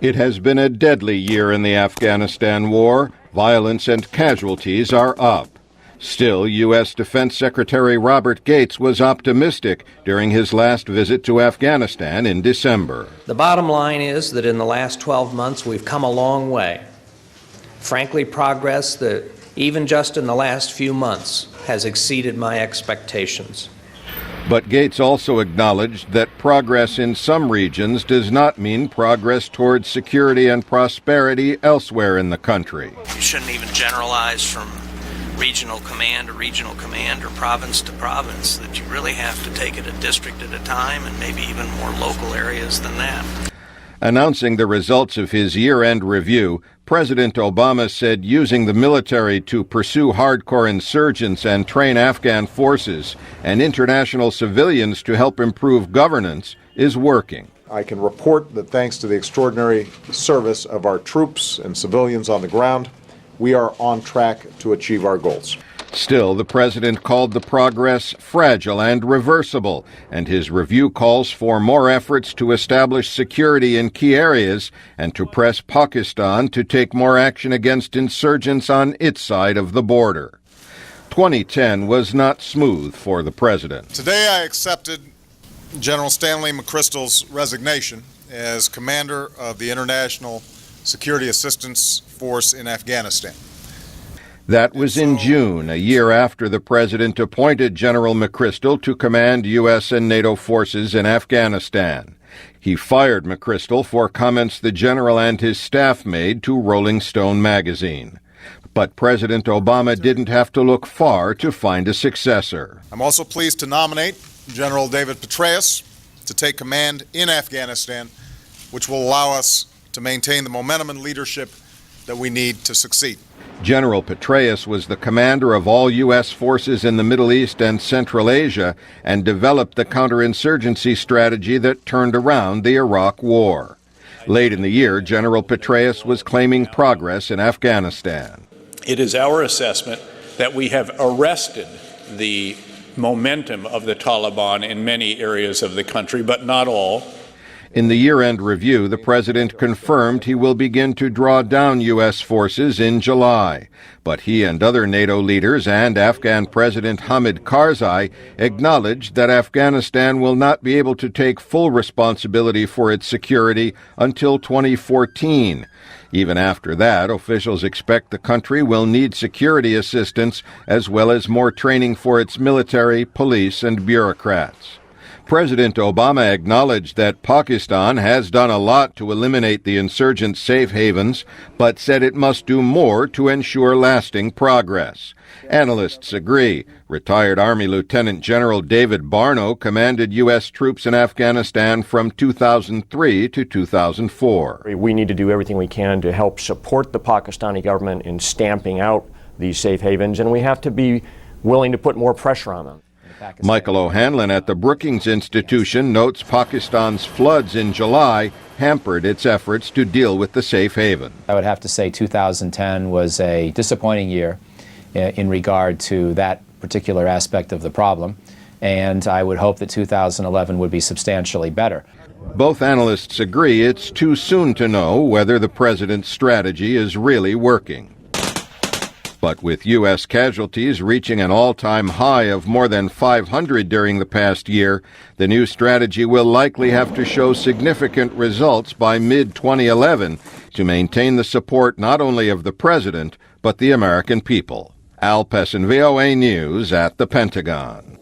It has been a deadly year in the Afghanistan war. Violence and casualties are up. Still, U.S. Defense Secretary Robert Gates was optimistic during his last visit to Afghanistan in December. The bottom line is that in the last 12 months, we've come a long way. Frankly, progress that even just in the last few months has exceeded my expectations. But Gates also acknowledged that progress in some regions does not mean progress towards security and prosperity elsewhere in the country. You shouldn't even generalize from regional command or province to province, that you really have to take it a district at a time and maybe even more local areas than that. Announcing the results of his year-end review, President Obama said using the military to pursue hardcore insurgents and train Afghan forces and international civilians to help improve governance is working. I can report that thanks to the extraordinary service of our troops and civilians on the ground, we are on track to achieve our goals. Still, the president called the progress fragile and reversible, and his review calls for more efforts to establish security in key areas and to press Pakistan to take more action against insurgents on its side of the border. 2010 was not smooth for the president. Today I accepted General Stanley McChrystal's resignation as commander of the International Security Assistance Force in Afghanistan. That was in June, a year after the president appointed General McChrystal to command US and NATO forces in Afghanistan. He fired McChrystal for comments the general and his staff made to Rolling Stone magazine. But President Obama didn't have to look far to find a successor. I'm also pleased to nominate General David Petraeus to take command in Afghanistan, which will allow us to maintain the momentum and leadership that we need to succeed. General Petraeus was the commander of all U.S. forces in the Middle East and Central Asia and developed the counterinsurgency strategy that turned around the Iraq War. Late in the year, General Petraeus was claiming progress in Afghanistan. It is our assessment that we have arrested the momentum of the Taliban in many areas of the country, but not all. In the year-end review, the president confirmed he will begin to draw down U.S. forces in July. But he and other NATO leaders and Afghan President Hamid Karzai acknowledged that Afghanistan will not be able to take full responsibility for its security until 2014. Even after that, officials expect the country will need security assistance as well as more training for its military, police, and bureaucrats. President Obama acknowledged that Pakistan has done a lot to eliminate the insurgent safe havens, but said it must do more to ensure lasting progress. Analysts agree. Retired Army Lieutenant General David Barno commanded U.S. troops in Afghanistan from 2003 to 2004. We need to do everything we can to help support the Pakistani government in stamping out these safe havens, and we have to be willing to put more pressure on them. Michael O'Hanlon at the Brookings Institution notes Pakistan's floods in July hampered its efforts to deal with the safe haven. I would have to say 2010 was a disappointing year in regard to that particular aspect of the problem, and I would hope that 2011 would be substantially better. Both analysts agree it's too soon to know whether the president's strategy is really working. But with U.S. casualties reaching an all-time high of more than 500 during the past year, the new strategy will likely have to show significant results by mid-2011 to maintain the support not only of the president, but the American people. Al Pessin, VOA News at the Pentagon.